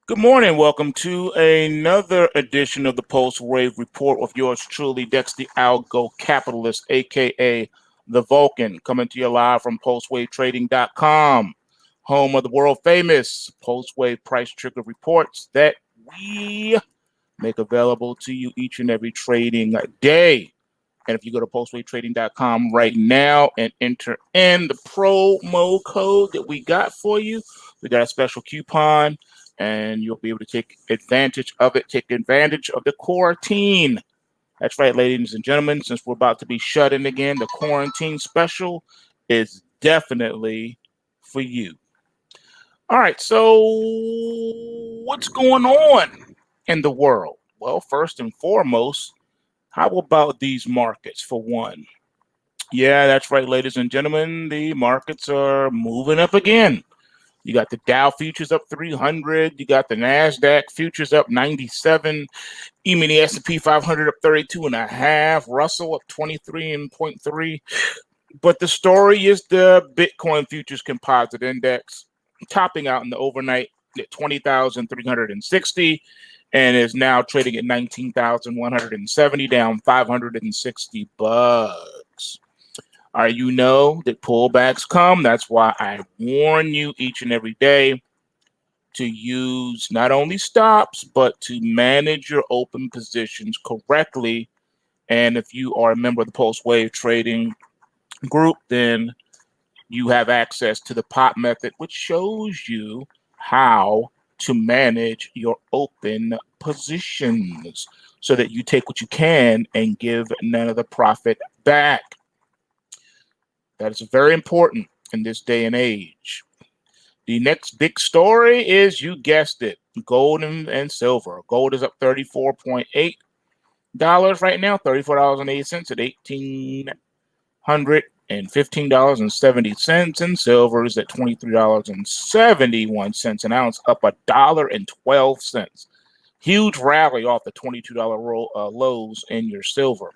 Good morning. Welcome to another edition of the PulseWave Report with yours truly, Dex the Algo Capitalist, aka the Vulcan, coming to you live from PulseWaveTrading.com, home of the world famous PulseWave price trigger reports that we make available to you each and every trading day. And if you go to PulseWaveTrading.com right now and enter in the promo code that we got for you, we got a special coupon and you'll be able to take advantage of it. Take advantage of the quarantine. That's right, ladies and gentlemen. Since we're about to be shut in again, the quarantine special is definitely for you. All right, so what's going on in the world? Well, first and foremost, how about these markets for one? Yeah, that's right, ladies and gentlemen. The markets are moving up again. You got the Dow futures up 300. You got the NASDAQ futures up 97. Even the S&P 500 up 32.5. Russell up 23.3. But the story is the Bitcoin futures composite index topping out in the overnight at 20,360 and is now trading at 19,170, down 560 bucks. All right, you know that pullbacks come. That's why I warn you each and every day to use not only stops, but to manage your open positions correctly. And if you are a member of the PulseWave Trading group, then you have access to the POP method, which shows you how to manage your open positions so that you take what you can and give none of the profit back. That is very important in this day and age. The next big story is, you guessed it, gold and silver. Gold is up $34.8 right now, $34.08 at $1,815.70, and silver is at $23.71 an ounce, up $1.12. Huge rally off the $22 lows in your silver.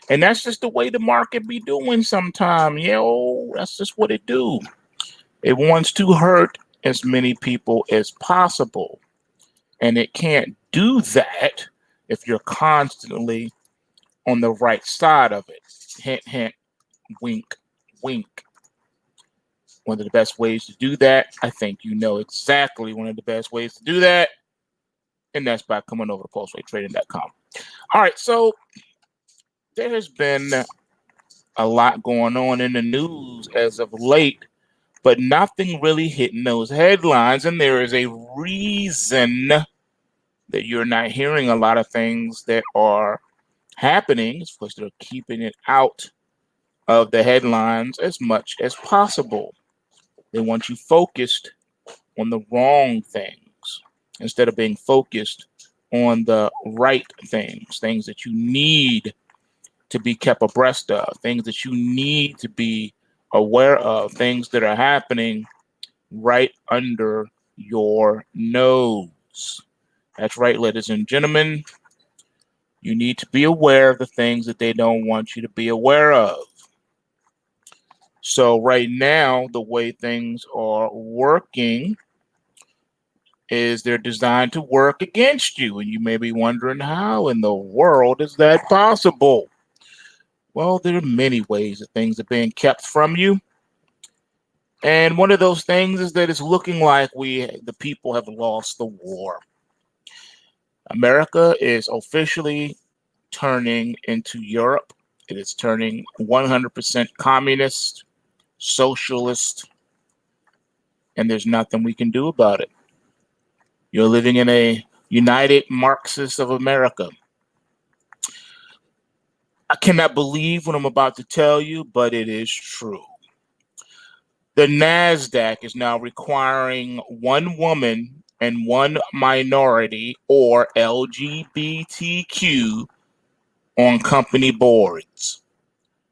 And that's just the way the market be doing sometime. That's just what it do. It wants to hurt as many people as possible. And it can't do that if you're constantly on the right side of it. Hint, hint, wink, wink. One of the best ways to do that, I think you know exactly one of the best ways to do that, and that's by coming over to PulseWaveTrading.com. All right, so there has been a lot going on in the news as of late, but nothing really hitting those headlines. And there is a reason that you're not hearing a lot of things that are happening. It's because they're keeping it out of the headlines as much as possible. They want you focused on the wrong things instead of being focused on the right things, things that you need to be kept abreast of, things that you need to be aware of, things that are happening right under your nose. That's right, ladies and gentlemen. You need to be aware of the things that they don't want you to be aware of. So right now, the way things are working is they're designed to work against you. And you may be wondering, how in the world is that possible? Well, there are many ways that things are being kept from you. And one of those things is that it's looking like the people have lost the war. America is officially turning into Europe. It is turning 100% communist, socialist, and there's nothing we can do about it. You're living in a United Marxist of America. I cannot believe what I'm about to tell you, but it is true. The NASDAQ is now requiring one woman and one minority, or LGBTQ, on company boards.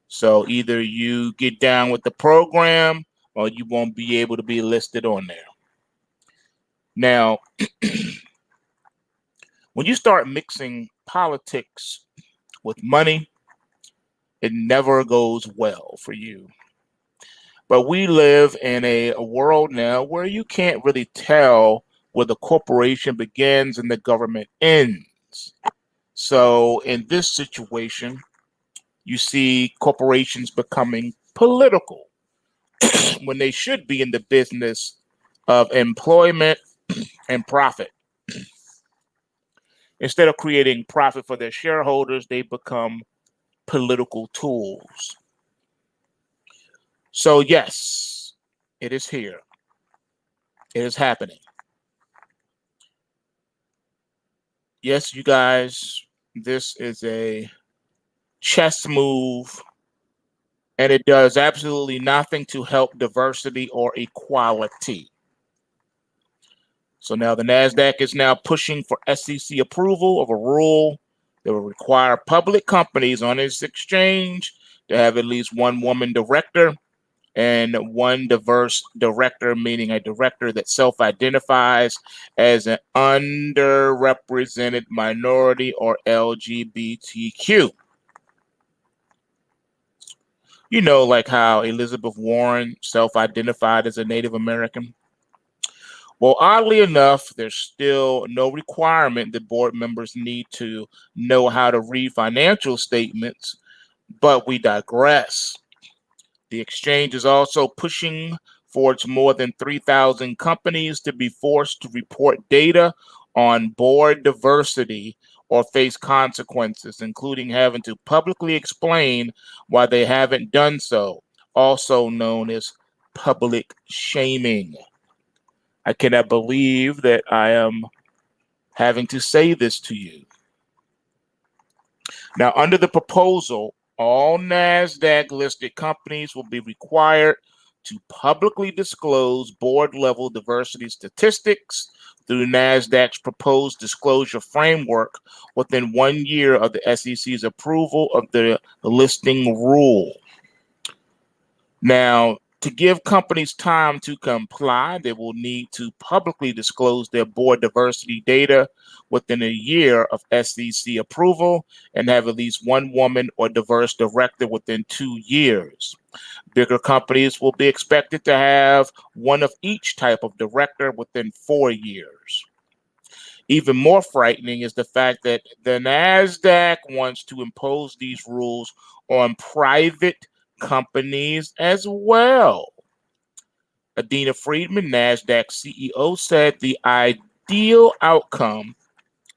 So either you get down with the program or you won't be able to be listed on there. Now, when you start mixing politics with money, it never goes well for you. But we live in a world now where you can't really tell where the corporation begins and the government ends. So in this situation, you see corporations becoming political when they should be in the business of employment and profit. Instead of creating profit for their shareholders, they become political tools. So yes, it is here. It is happening. Yes, you guys, this is a chess move, and it does absolutely nothing to help diversity or equality. So now the NASDAQ is now pushing for SEC approval of a rule that will require public companies on its exchange to have at least one woman director and one diverse director, meaning a director that self-identifies as an underrepresented minority or LGBTQ. You know, like how Elizabeth Warren self-identified as a Native American. Well, oddly enough, there's still no requirement that board members need to know how to read financial statements, but we digress. The exchange is also pushing for its more than 3,000 companies to be forced to report data on board diversity or face consequences, including having to publicly explain why they haven't done so, also known as public shaming. I cannot believe that I am having to say this to you. Now, under the proposal, all NASDAQ listed companies will be required to publicly disclose board level diversity statistics through NASDAQ's proposed disclosure framework within 1 year of the SEC's approval of the listing rule. Now, to give companies time to comply, they will need to publicly disclose their board diversity data within a year of SEC approval and have at least one woman or diverse director within 2 years. Bigger companies will be expected to have one of each type of director within 4 years. Even more frightening is the fact that the NASDAQ wants to impose these rules on private companies as well. Adina Friedman, NASDAQ CEO, said the ideal outcome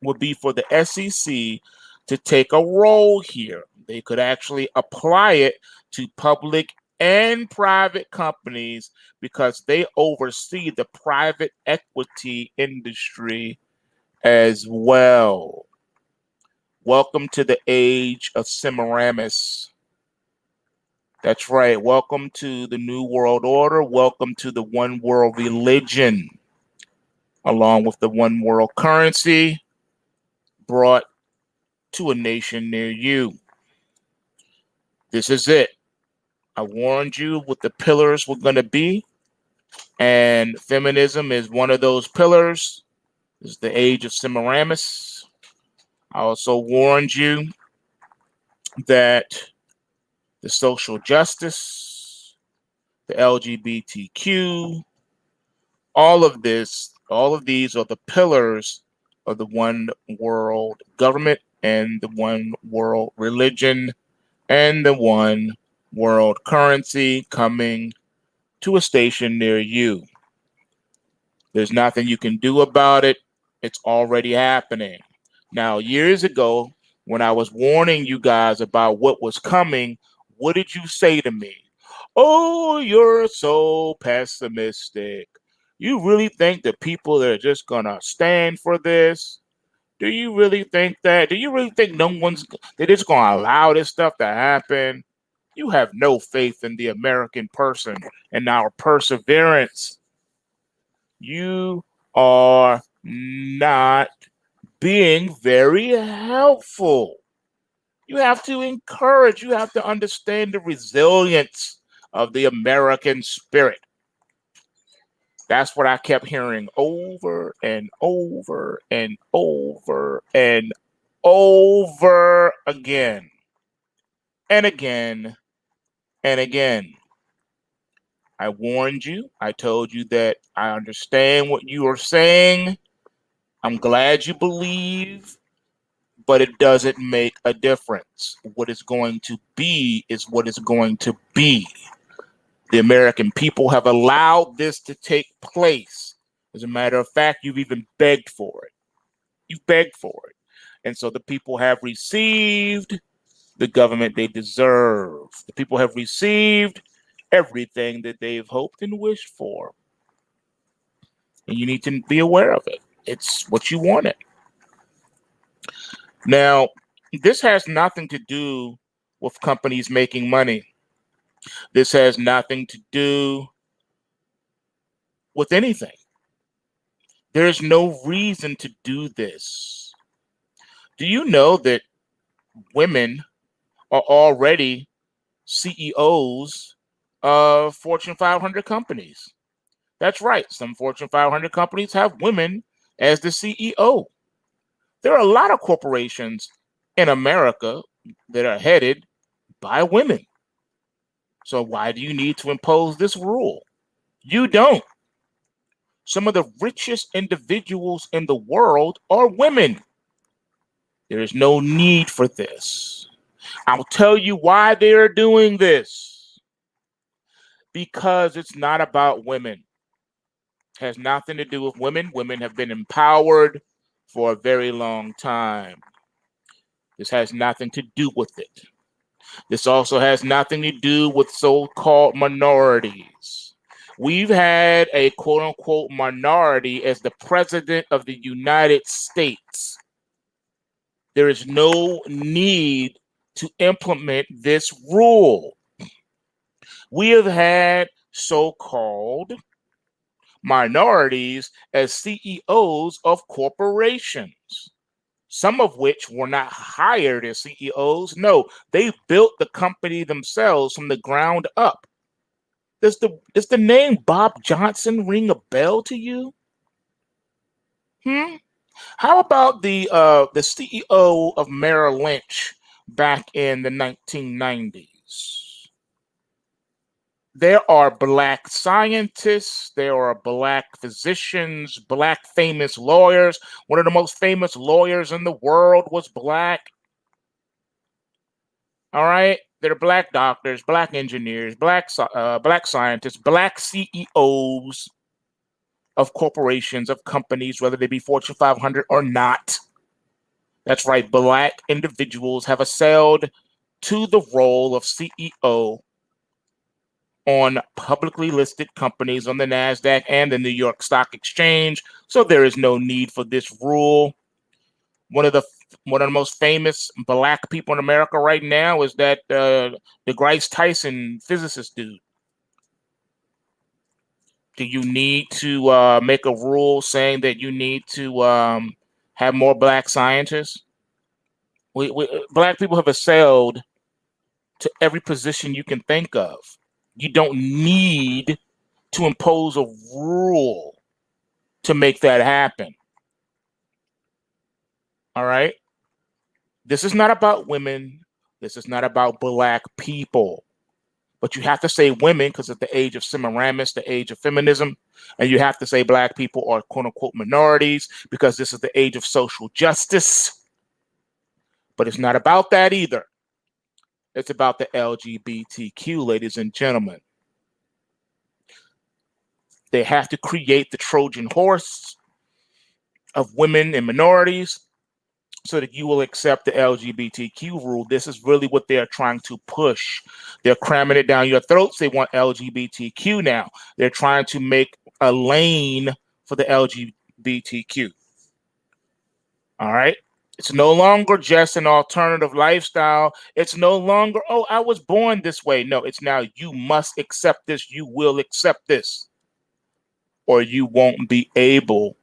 would be for the SEC to take a role here. They could actually apply it to public and private companies because they oversee the private equity industry as well. Welcome to the age of Semiramis. That's right. Welcome to the New World Order. Welcome to the one world religion, along with the one world currency brought to a nation near you. This is it. I warned you what the pillars were going to be, and feminism is one of those pillars. This is the age of Semiramis. I also warned you that the social justice, the LGBTQ, all of these are the pillars of the one world government and the one world religion and the one world currency coming to a station near you. There's nothing you can do about it. It's already happening. Now, years ago, when I was warning you guys about what was coming, what did you say to me? Oh, you're so pessimistic. You really think that people are just gonna stand for this? Do you really think that? Do you really think they're just gonna allow this stuff to happen? You have no faith in the American person and our perseverance. You are not being very helpful. You have to encourage, you have to understand the resilience of the American spirit. That's what I kept hearing over and over and over and over again and again and again. I warned you. I told you that I understand what you are saying. I'm glad you believe, but it doesn't make a difference. What is going to be is what is going to be. The American people have allowed this to take place. As a matter of fact, you've even begged for it. You've begged for it. And so the people have received the government they deserve. The people have received everything that they've hoped and wished for. And you need to be aware of it. It's what you wanted. Now, this has nothing to do with companies making money. This has nothing to do with anything. There's no reason to do this. Do you know that women are already CEOs of Fortune 500 companies? That's right. Some Fortune 500 companies have women as the CEO. There are a lot of corporations in America that are headed by women. So why do you need to impose this rule? You don't. Some of the richest individuals in the world are women. There is no need for this. I'll tell you why they are doing this. Because it's not about women. It has nothing to do with women. Women have been empowered for a very long time. This has nothing to do with it. This also has nothing to do with so-called minorities. We've had a quote-unquote minority as the president of the United States. There is no need to implement this rule. We have had so-called minorities as CEOs of corporations, some of which were not hired as CEOs. No, they built the company themselves from the ground up. Does the name Bob Johnson ring a bell to you? How about the CEO of Merrill Lynch back in the 1990s? There are black scientists, there are black physicians, black famous lawyers. One of the most famous lawyers in the world was black. All right, there are black doctors, black engineers, black scientists, black CEOs of corporations, of companies, whether they be Fortune 500 or not. That's right, black individuals have assailed to the role of CEO on publicly listed companies on the NASDAQ and the New York Stock Exchange. So there is no need for this rule. One of the most famous black people in America right now is that DeGrasse Tyson physicist dude. Do you need to make a rule saying that you need to have more black scientists? Black people have assailed to every position you can think of. You don't need to impose a rule to make that happen. All right? This is not about women. This is not about black people. But you have to say women because it's the age of Semiramis, the age of feminism. And you have to say black people are quote unquote minorities because this is the age of social justice. But it's not about that either. It's about the LGBTQ, ladies and gentlemen. They have to create the Trojan horse of women and minorities so that you will accept the LGBTQ rule. This is really what they're trying to push. They're cramming it down your throats. They want LGBTQ now. They're trying to make a lane for the LGBTQ. All right? It's no longer just an alternative lifestyle. It's no longer, oh, I was born this way. No, it's now you must accept this. You will accept this. Or you won't be able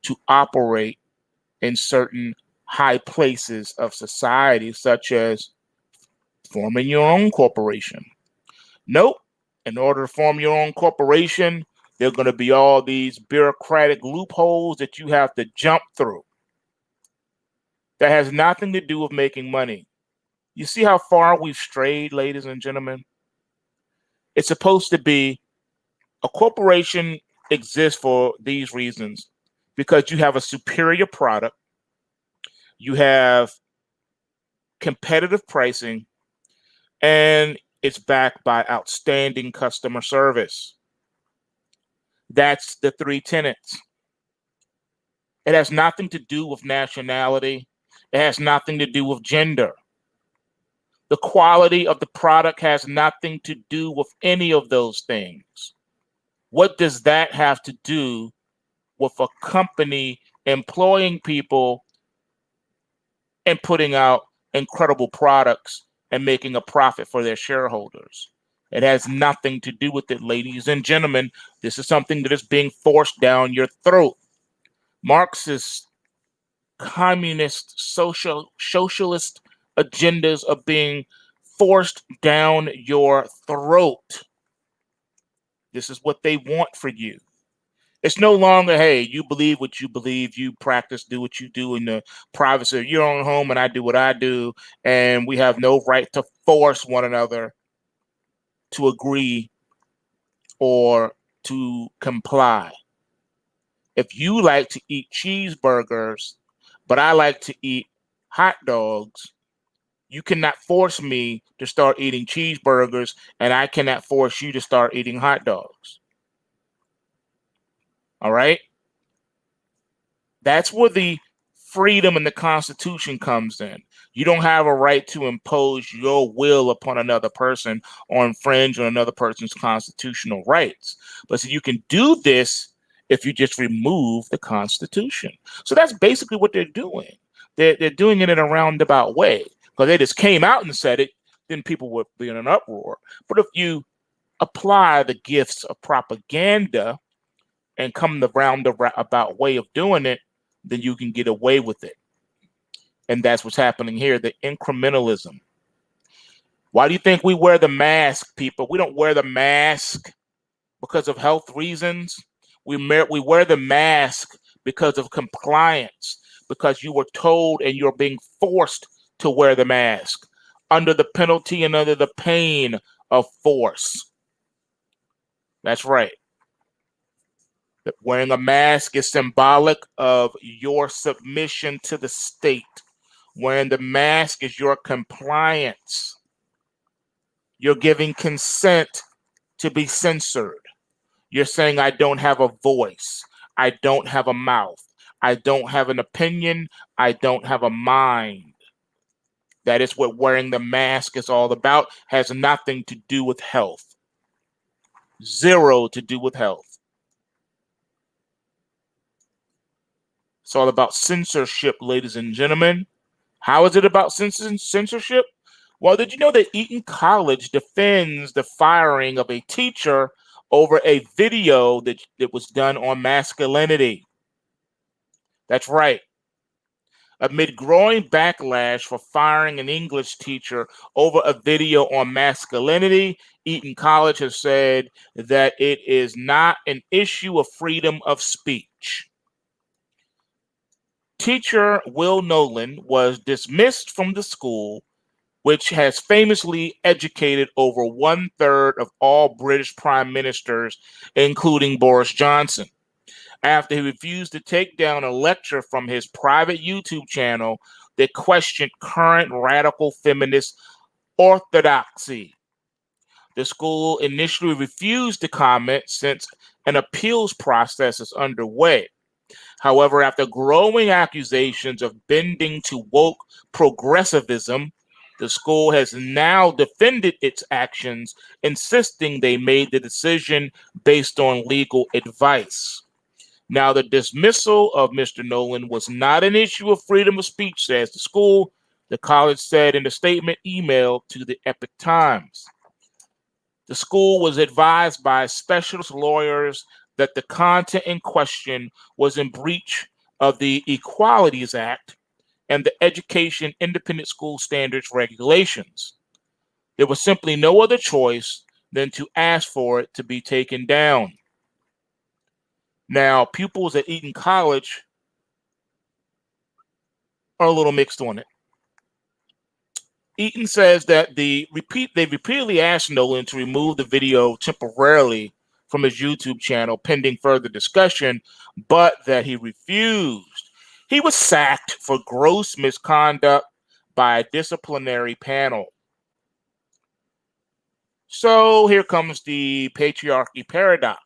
to operate in certain high places of society, such as forming your own corporation. Nope. In order to form your own corporation, there are going to be all these bureaucratic loopholes that you have to jump through. That has nothing to do with making money. You see how far we've strayed, ladies and gentlemen? It's supposed to be a corporation exists for these reasons because you have a superior product, you have competitive pricing, and it's backed by outstanding customer service. That's the three tenets. It has nothing to do with nationality. It has nothing to do with gender. The quality of the product has nothing to do with any of those things. What does that have to do with a company employing people and putting out incredible products and making a profit for their shareholders? It has nothing to do with it, ladies and gentlemen. This is something that is being forced down your throat. Marxist, communist, socialist agendas are being forced down your throat. This is what they want for you. It's no longer, hey, you believe what you believe, you practice, do what you do in the privacy of your own home, and I do what I do, and we have no right to force one another to agree or to comply. If you like to eat cheeseburgers, but I like to eat hot dogs, you cannot force me to start eating cheeseburgers, and I cannot force you to start eating hot dogs. All right? That's where the freedom in the Constitution comes in. You don't have a right to impose your will upon another person or infringe on another person's constitutional rights. But so you can do this if you just remove the Constitution. So that's basically what they're doing. They're doing it in a roundabout way because they just came out and said it, then people would be in an uproar. But if you apply the gifts of propaganda and come the roundabout way of doing it, then you can get away with it. And that's what's happening here, the incrementalism. Why do you think we wear the mask, people? We don't wear the mask because of health reasons. We wear the mask because of compliance, because you were told and you're being forced to wear the mask under the penalty and under the pain of force. That's right. That wearing a mask is symbolic of your submission to the state. Wearing the mask is your compliance. You're giving consent to be censored. You're saying, I don't have a voice. I don't have a mouth. I don't have an opinion. I don't have a mind. That is what wearing the mask is all about. Has nothing to do with health. Zero to do with health. It's all about censorship, ladies and gentlemen. How is it about censorship? Well, did you know that Eton College defends the firing of a teacher over a video that was done on masculinity? That's right. Amid growing backlash for firing an English teacher over a video on masculinity, Eton College has said that it is not an issue of freedom of speech. Teacher Will Nolan was dismissed from the school, which has famously educated over 1/3 of all British prime ministers, including Boris Johnson, after he refused to take down a lecture from his private YouTube channel that questioned current radical feminist orthodoxy. The school initially refused to comment since an appeals process is underway. However, after growing accusations of bending to woke progressivism, the school has now defended its actions, insisting they made the decision based on legal advice. Now, the dismissal of Mr. Nolan was not an issue of freedom of speech, says the school, the college said in a statement emailed to the Epoch Times. The school was advised by specialist lawyers that the content in question was in breach of the Equalities Act and the Education Independent School Standards regulations. There was simply no other choice than to ask for it to be taken down. Now, pupils at Eton College are a little mixed on it. Eaton says that they repeatedly asked Nolan to remove the video temporarily from his YouTube channel pending further discussion, but that he refused. He was sacked for gross misconduct by a disciplinary panel. So here comes the patriarchy paradox.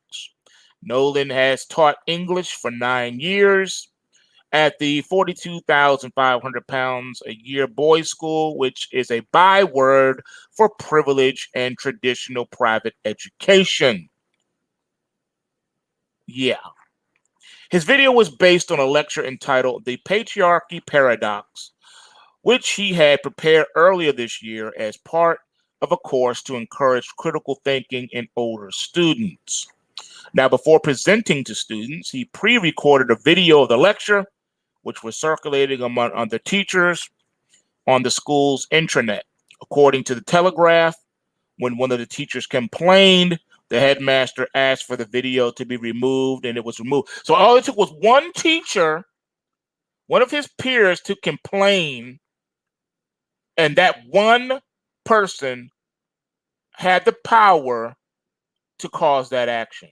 Nolan has taught English for 9 years at the 42,500 pounds a year boys' school, which is a byword for privilege and traditional private education. Yeah. His video was based on a lecture entitled The Patriarchy Paradox, which he had prepared earlier this year as part of a course to encourage critical thinking in older students. Now, before presenting to students, he pre-recorded a video of the lecture, which was circulating among other teachers on the school's intranet. According to the Telegraph, when one of the teachers complained, the headmaster asked for the video to be removed, and it was removed. So all it took was one teacher, one of his peers, to complain, and that one person had the power to cause that action.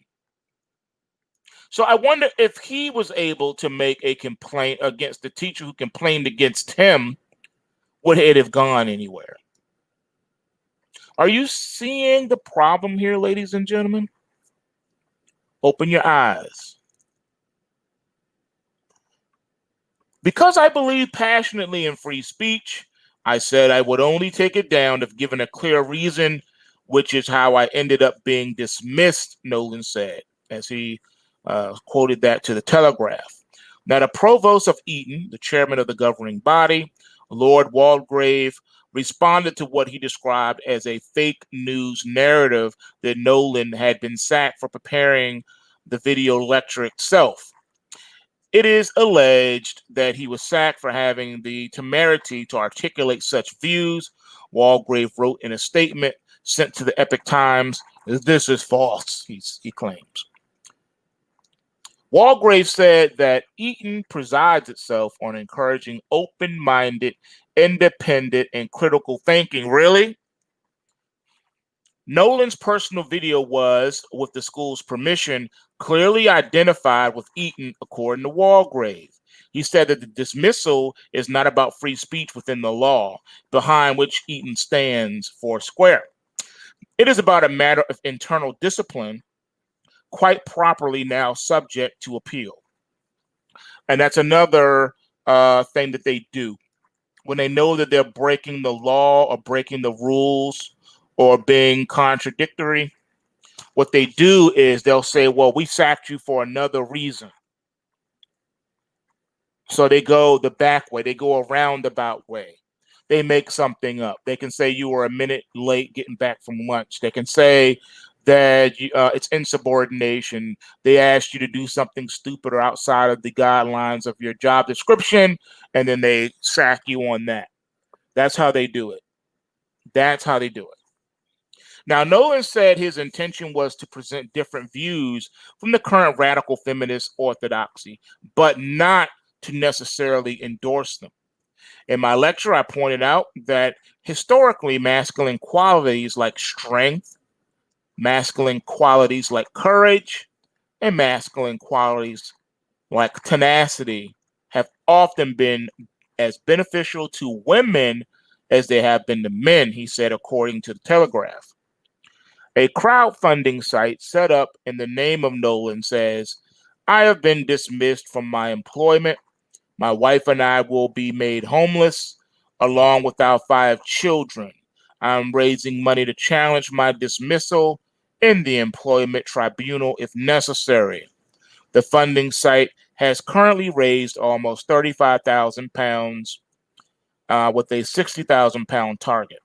So I wonder if he was able to make a complaint against the teacher who complained against him, would it have gone anywhere? Are you seeing the problem here, ladies and gentlemen? Open your eyes. Because I believe passionately in free speech, I said I would only take it down if given a clear reason, which is how I ended up being dismissed, Nolan said, as he quoted that to the Telegraph. Now, the provost of Eton, the chairman of the governing body, Lord Waldegrave, responded to what he described as a fake news narrative that Nolan had been sacked for preparing the video lecture itself. It is alleged that he was sacked for having the temerity to articulate such views. Waldegrave wrote in a statement sent to the Epoch Times, "This is false," he claims. Waldegrave said that Eton prides itself on encouraging open-minded, independent, and critical thinking. Really? Nolan's personal video was, with the school's permission, clearly identified with Eton, according to Waldegrave. He said that the dismissal is not about free speech within the law, behind which Eton stands four square. It is about a matter of internal discipline, quite properly now subject to appeal. And that's another thing that they do. When they know that they're breaking the law or breaking the rules or being contradictory, what they do is they'll say, well, we sacked you for another reason. So they go the back way. They go a roundabout way. They make something up. They can say you were a minute late getting back from lunch. They can say that it's insubordination. They asked you to do something stupid or outside of the guidelines of your job description, and then they sack you on that. That's how they do it. That's how they do it. Now, Nolan said his intention was to present different views from the current radical feminist orthodoxy, but not to necessarily endorse them. In my lecture, I pointed out that historically masculine qualities like strength, masculine qualities like courage, and masculine qualities like tenacity have often been as beneficial to women as they have been to men, he said, according to the Telegraph. A crowdfunding site set up in the name of Nolan says, "I have been dismissed from my employment. My wife and I will be made homeless, along with our 5 children. I'm raising money to challenge my dismissal in the employment tribunal if necessary." The funding site has currently raised almost 35,000 pounds with a 60,000 pound target.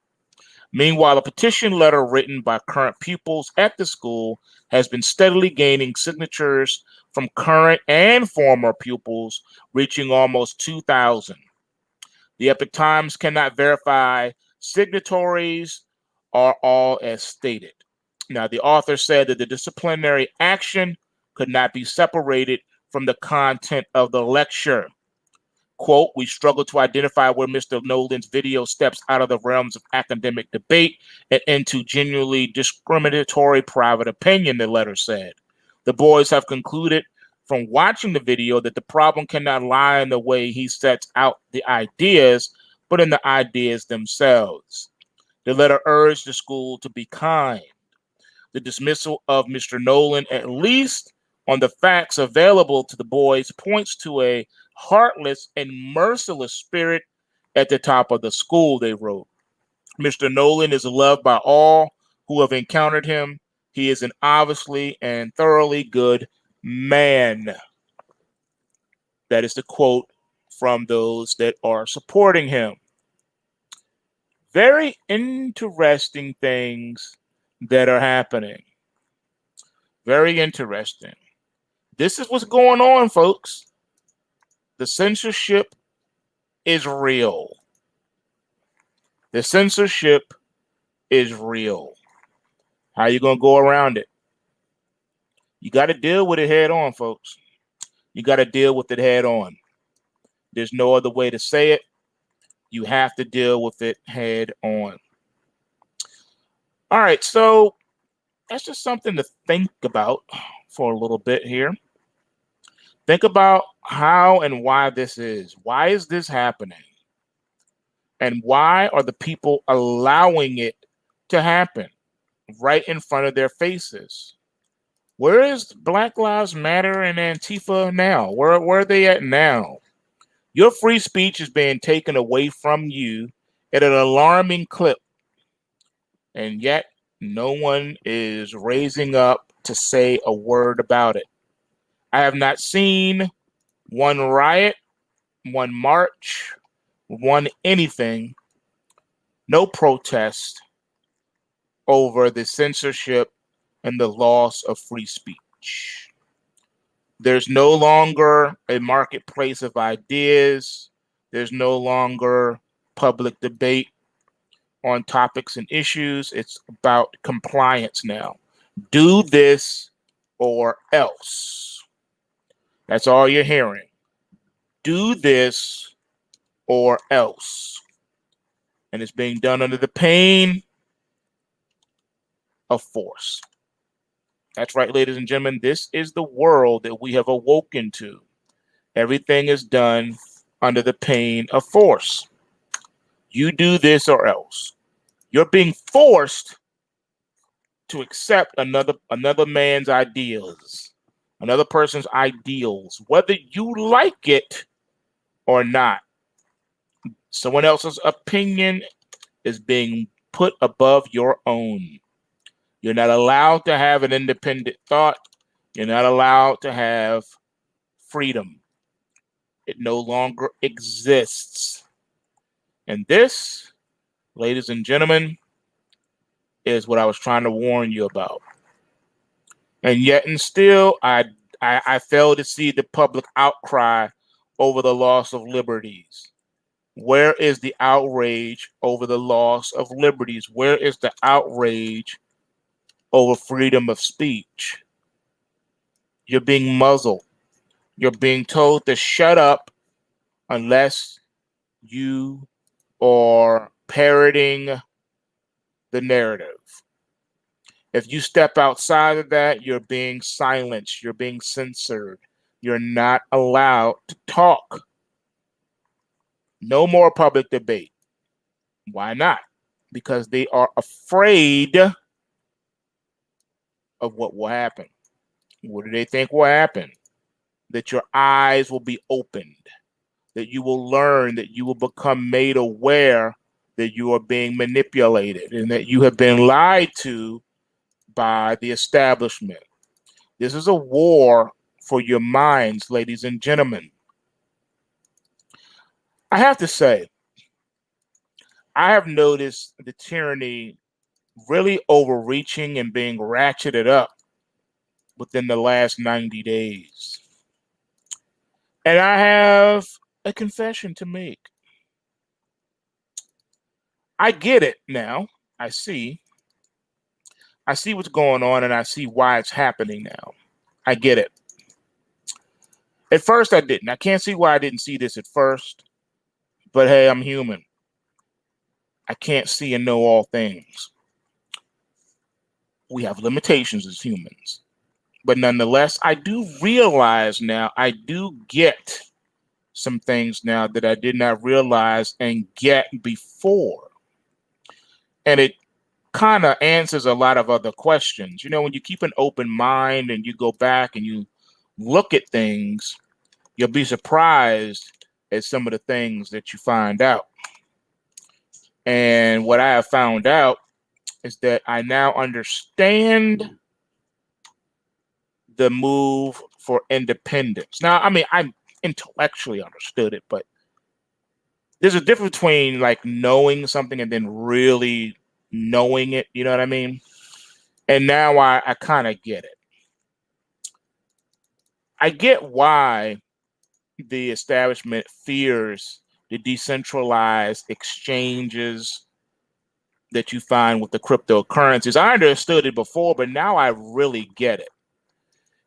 Meanwhile, a petition letter written by current pupils at the school has been steadily gaining signatures from current and former pupils, reaching almost 2,000. The Epoch Times cannot verify signatories are all as stated. Now, the author said that the disciplinary action could not be separated from the content of the lecture. Quote, we struggle to identify where Mr. Nolan's video steps out of the realms of academic debate and into genuinely discriminatory private opinion, the letter said. The boys have concluded from watching the video that the problem cannot lie in the way he sets out the ideas, but in the ideas themselves. The letter urged the school to be kind. The dismissal of Mr. Nolan, at least on the facts available to the boys, points to a heartless and merciless spirit at the top of the school, they wrote. Mr. Nolan is loved by all who have encountered him. He is an obviously and thoroughly good man. That is the quote from those that are supporting him. Very interesting things that are happening. Very interesting. This is what's going on, folks. The censorship is real. The censorship is real. How you going to go around it? You got to deal with it head on, folks. You got to deal with it head on. There's no other way to say it. You have to deal with it head on. All right, so that's just something to think about for a little bit here. Think about how and why this is. Why is this happening? And why are the people allowing it to happen right in front of their faces? Where is Black Lives Matter and Antifa now? Where are they at now? Your free speech is being taken away from you at an alarming clip. And yet, no one is raising up to say a word about it. I have not seen one riot, one march, one anything, no protest over the censorship and the loss of free speech. There's no longer a marketplace of ideas. There's no longer public debate on topics and issues. It's about compliance now. Do this or else. That's all you're hearing. Do this or else. And it's being done under the pain of force. That's right, ladies and gentlemen. This is the world that we have awoken to. Everything is done under the pain of force. You do this or else. You're being forced to accept another man's ideas, another person's ideals, whether you like it or not. Someone else's opinion is being put above your own. You're not allowed to have an independent thought. You're not allowed to have freedom. It no longer exists. And this, ladies and gentlemen, is what I was trying to warn you about. And yet and still, I fail to see the public outcry over the loss of liberties. Where is the outrage over the loss of liberties? Where is the outrage over freedom of speech? You're being muzzled. You're being told to shut up unless you are parroting the narrative. If you step outside of that, you're being silenced. You're being censored. You're not allowed to talk. No more public debate. Why not? Because they are afraid of what will happen. What do they think will happen? That your eyes will be opened, that you will learn, that you will become made aware that you are being manipulated and that you have been lied to by the establishment. This is a war for your minds, ladies and gentlemen. I have to say, I have noticed the tyranny really overreaching and being ratcheted up within the last 90 days. And I have a confession to make. I get it now. I see what's going on and I see why it's happening now. I get it. At first, I didn't. I can't see why I didn't see this at first, but hey, I'm human. I can't see and know all things. We have limitations as humans. But nonetheless, I do realize now, I do get some things now that I did not realize and get before. And it kind of answers a lot of other questions. You know, when you keep an open mind and you go back and you look at things, you'll be surprised at some of the things that you find out. And what I have found out is that I now understand the move for independence. Now, I mean, I intellectually understood it, but there's a difference between like knowing something and then really knowing it. You know what I mean? And now I kind of get it. I get why the establishment fears the decentralized exchanges that you find with the cryptocurrencies. I understood it before, but now I really get it.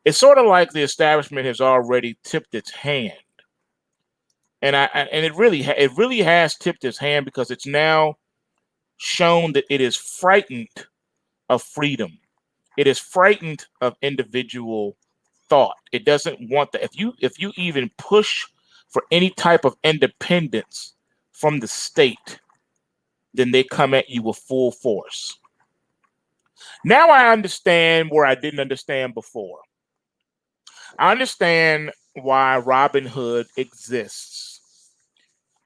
It's sort of like the establishment has already tipped its hand, and it really has tipped its hand because it's now shown that it is frightened of freedom. It is frightened of individual thought. It doesn't want that. If you even push for any type of independence from the state, then they come at you with full force. Now I understand where I didn't understand before. I understand why Robinhood exists.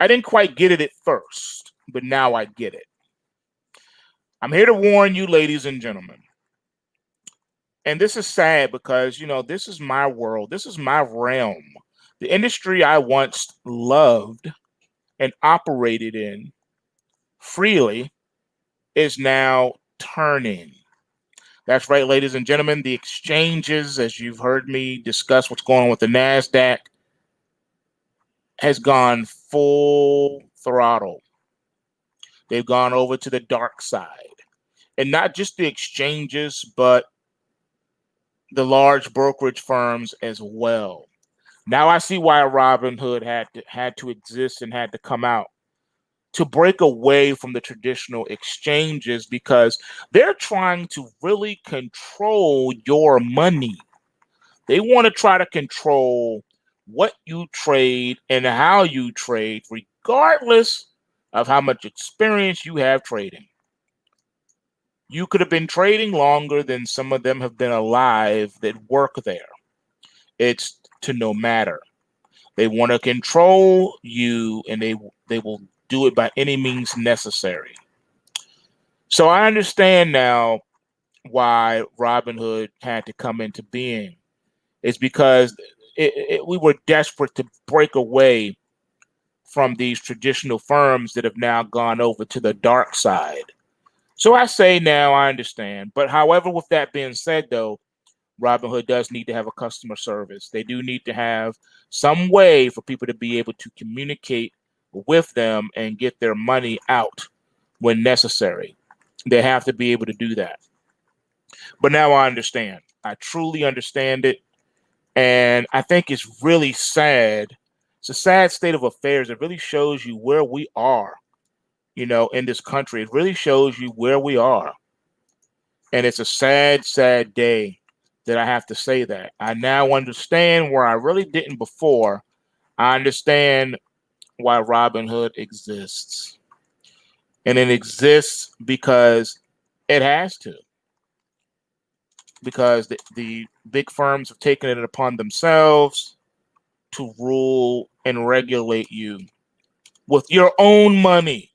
I didn't quite get it at first, but now I get it. I'm here to warn you, ladies and gentlemen. And this is sad because, you know, this is my world. This is my realm. The industry I once loved and operated in freely is now turning. That's right, ladies and gentlemen. The exchanges, as you've heard me discuss what's going on with the NASDAQ, has gone full throttle. They've gone over to the dark side. And not just the exchanges, but the large brokerage firms as well. Now I see why Robinhood had to exist and had to come out to break away from the traditional exchanges because they're trying to really control your money. They want to try to control what you trade and how you trade, regardless of how much experience you have trading. You could have been trading longer than some of them have been alive that work there. It's to no matter. They want to control you, and they will do it by any means necessary. So I understand now why Robinhood had to come into being. It's because we were desperate to break away from these traditional firms that have now gone over to the dark side. So I say now I understand. But however, with that being said, though, Robinhood does need to have a customer service. They do need to have some way for people to be able to communicate with them and get their money out when necessary. They have to be able to do that. But now I understand. I truly understand it. And I think it's really sad. It's a sad state of affairs. It really shows you where we are, you know, in this country. It really shows you where we are. And it's a sad, sad day that I have to say that. I now understand where I really didn't before. I understand why Robinhood exists. And it exists because it has to. Because the big firms have taken it upon themselves to rule and regulate you with your own money,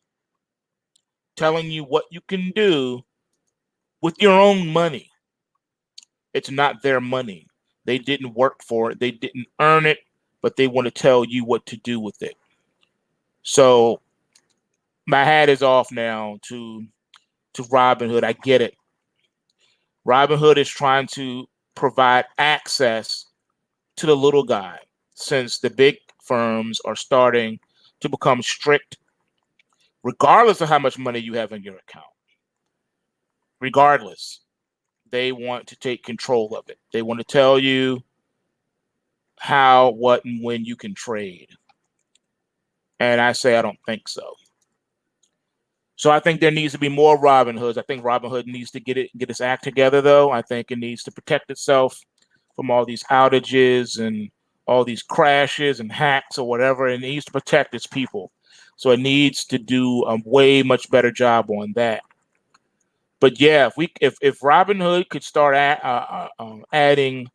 telling you what you can do with your own money. It's not their money. They didn't work for it. They didn't earn it, but they want to tell you what to do with it. So my hat is off now to Robinhood. I get it. Robinhood is trying to provide access to the little guy since the big firms are starting to become strict, regardless of how much money you have in your account. Regardless, they want to take control of it. They want to tell you how, what, and when you can trade. And I say I don't think so. So I think there needs to be more Robinhoods. I think Robinhood needs to get its act together, though. I think it needs to protect itself from all these outages and all these crashes and hacks or whatever. It needs to protect its people. So it needs to do a way much better job on that. But yeah, if Robinhood could start adding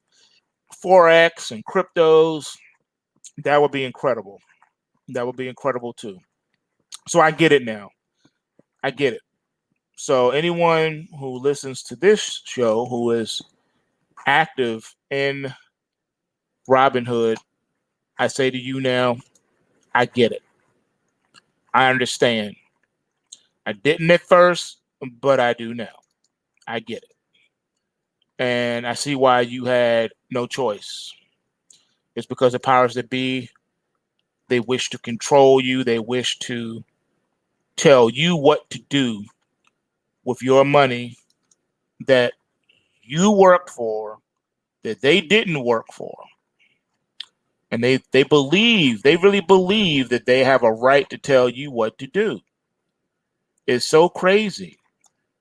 forex and cryptos, that would be incredible. That would be incredible too. So I get it now. I get it. So anyone who listens to this show who is active in Robinhood, I say to you now, I get it. I understand. I didn't at first, but I do now. I get it. And I see why you had no choice. It's because the powers that be, they wish to control you. They wish to tell you what to do with your money that you worked for, that they didn't work for. And they really believe that they have a right to tell you what to do. It's so crazy.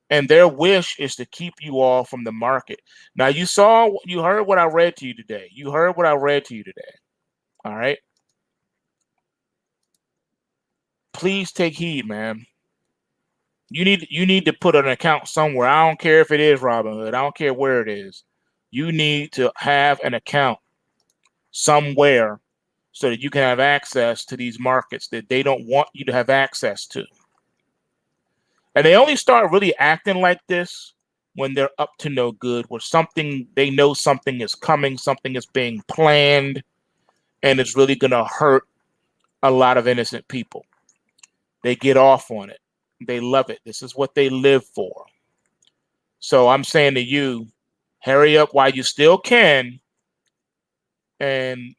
And their wish is to keep you all from the market. Now you heard what I read to you today. You heard what I read to you today. All right. Please take heed, man. You need to put an account somewhere. I don't care if it is Robinhood. I don't care where it is. You need to have an account somewhere so that you can have access to these markets that they don't want you to have access to. And they only start really acting like this when they're up to no good, where they know something is coming, something is being planned, and it's really going to hurt a lot of innocent people. They get off on it. They love it. This is what they live for. So I'm saying to you, hurry up while you still can and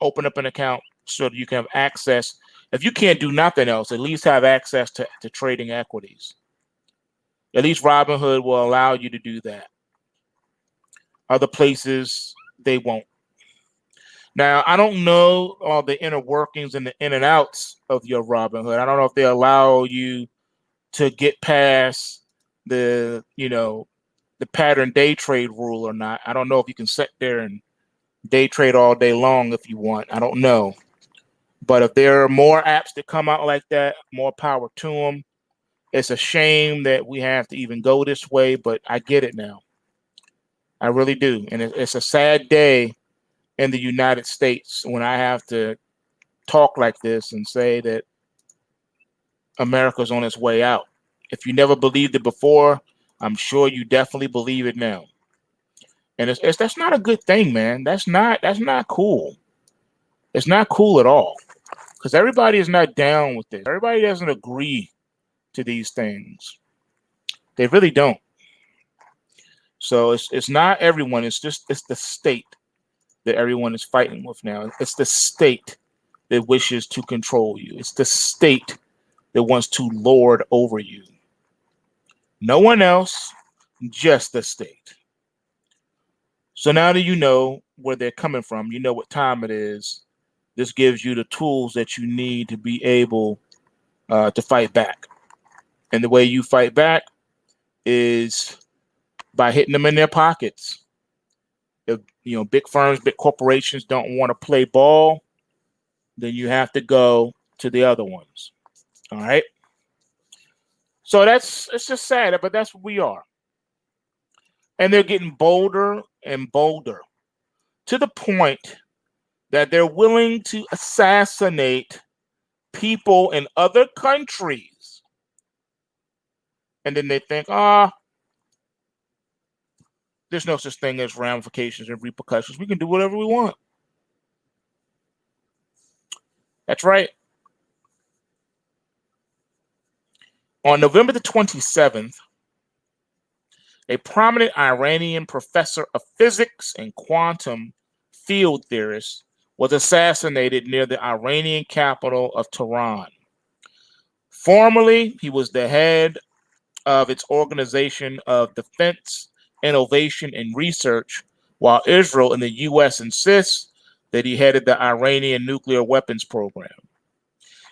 open up an account so that you can have access. If you can't do nothing else, at least have access to trading equities. At least Robinhood will allow you to do that. Other places, they won't. Now, I don't know all the inner workings and the in and outs of your Robinhood. I don't know if they allow you to get past the pattern day trade rule or not. I don't know if you can sit there and day trade all day long if you want. I don't know. But if there are more apps that come out like that, more power to them. It's a shame that we have to even go this way, but I get it now. I really do. And it's a sad day in the United States when I have to talk like this and say that America's on its way out. If you never believed it before, I'm sure you definitely believe it now. And that's not a good thing, man. That's not cool. It's not cool at all. Because everybody is not down with this. Everybody doesn't agree to these things. They really don't. So it's not everyone. It's the state that everyone is fighting with now. It's the state that wishes to control you. It's the state that wants to lord over you. No one else, just the state. So now that you know where they're coming from, you know what time it is. This gives you the tools that you need to be able to fight back. And the way you fight back is by hitting them in their pockets. If big firms, big corporations don't want to play ball, then you have to go to the other ones. All right. So it's just sad, but that's what we are. And they're getting bolder and bolder to the point that they're willing to assassinate people in other countries. And then they think, there's no such thing as ramifications and repercussions. We can do whatever we want. That's right. On November the 27th, a prominent Iranian professor of physics and quantum field theorist was assassinated near the Iranian capital of Tehran. Formerly, he was the head of its Organization of Defense, Innovation, and Research, while Israel and the U.S. insists that he headed the Iranian nuclear weapons program.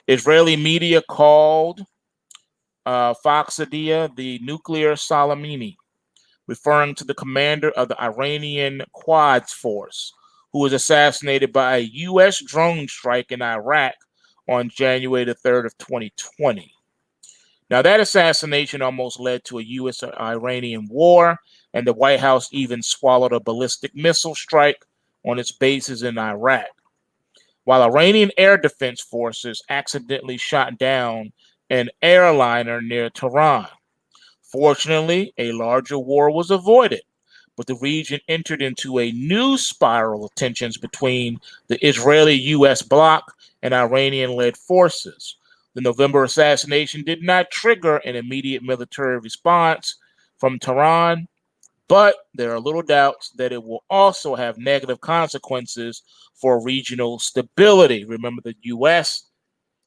Israeli media called Faksadia the nuclear Soleimani, referring to the commander of the Iranian Quds Force, who was assassinated by a U.S. drone strike in Iraq on January the 3rd of 2020. Now, that assassination almost led to a U.S.-Iranian war, and the White House even swallowed a ballistic missile strike on its bases in Iraq, while Iranian air defense forces accidentally shot down an airliner near Tehran. Fortunately, a larger war was avoided, but the region entered into a new spiral of tensions between the Israeli-U.S. bloc and Iranian-led forces. The November assassination did not trigger an immediate military response from Tehran, but there are little doubts that it will also have negative consequences for regional stability. Remember, the U.S.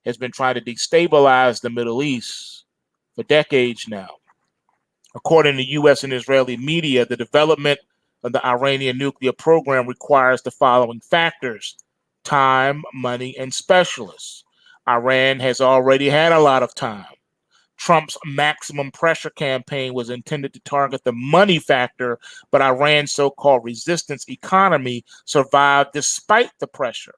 has been trying to destabilize the Middle East for decades now. According to U.S. and Israeli media, the development of the Iranian nuclear program requires the following factors: time, money, and specialists. Iran has already had a lot of time. Trump's maximum pressure campaign was intended to target the money factor, but Iran's so-called resistance economy survived despite the pressure.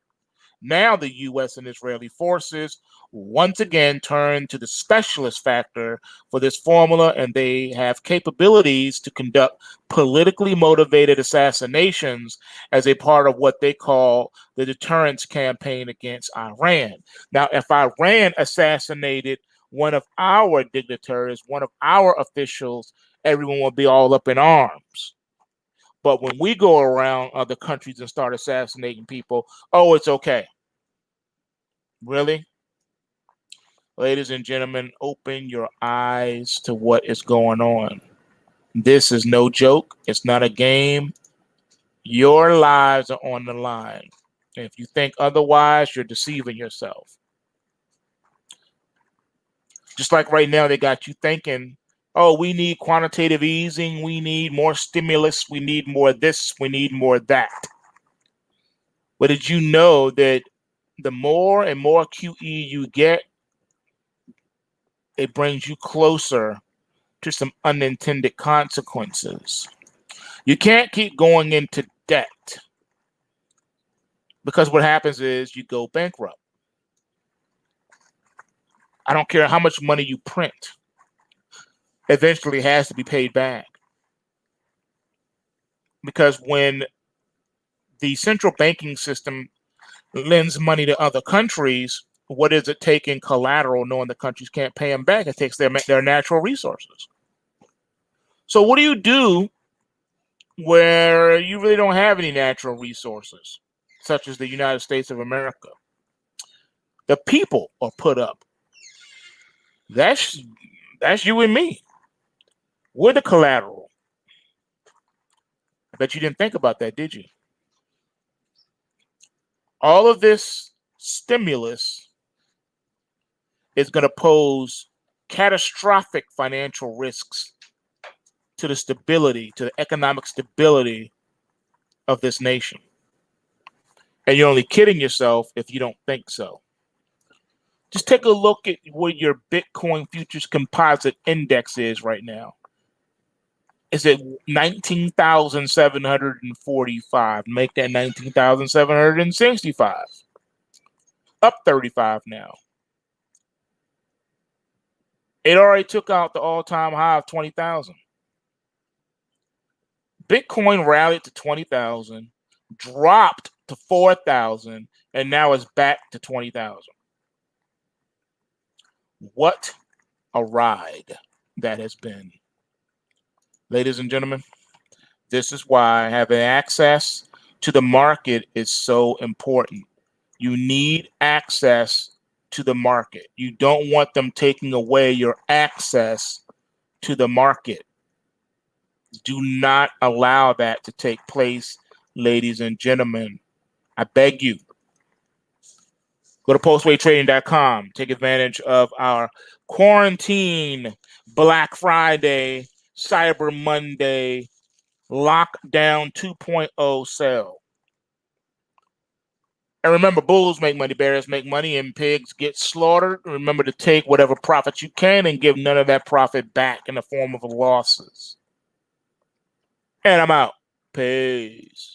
Now the U.S. and Israeli forces once again turn to the specialist factor for this formula, and they have capabilities to conduct politically motivated assassinations as a part of what they call the deterrence campaign against Iran. Now, if Iran assassinated one of our dignitaries, one of our officials, everyone will be all up in arms. But when we go around other countries and start assassinating people, oh, it's okay. Really? Ladies and gentlemen, open your eyes to what is going on. This is no joke. It's not a game. Your lives are on the line. And if you think otherwise, you're deceiving yourself. Just like right now, they got you thinking, oh, we need quantitative easing. We need more stimulus. We need more this. We need more that. But did you know that the more and more QE you get, it brings you closer to some unintended consequences? You can't keep going into debt, because what happens is you go bankrupt. I don't care how much money you print, eventually it has to be paid back. Because when the central banking system lends money to other countries, what does it take in collateral, knowing the countries can't pay them back? It takes their natural resources. So what do you do where you really don't have any natural resources, such as the United States of America? The people are put up. That's you and me. We're the collateral. I bet you didn't think about that, did you? All of this stimulus is going to pose catastrophic financial risks to the stability, to the economic stability of this nation. And you're only kidding yourself if you don't think so. Just take a look at where your Bitcoin futures composite index is right now. It's at 19,745. Make that 19,765. Up 35 now. It already took out the all-time high of 20,000. Bitcoin rallied to 20,000, dropped to 4,000, and now is back to 20,000. What a ride that has been. Ladies and gentlemen, this is why having access to the market is so important. You need access to the market. You don't want them taking away your access to the market. Do not allow that to take place, ladies and gentlemen. I beg you. Go to PulseWaveTrading.com. Take advantage of our quarantine, Black Friday, Cyber Monday, Lockdown 2.0 sale. And remember, bulls make money, bears make money, and pigs get slaughtered. Remember to take whatever profit you can and give none of that profit back in the form of losses. And I'm out. Peace.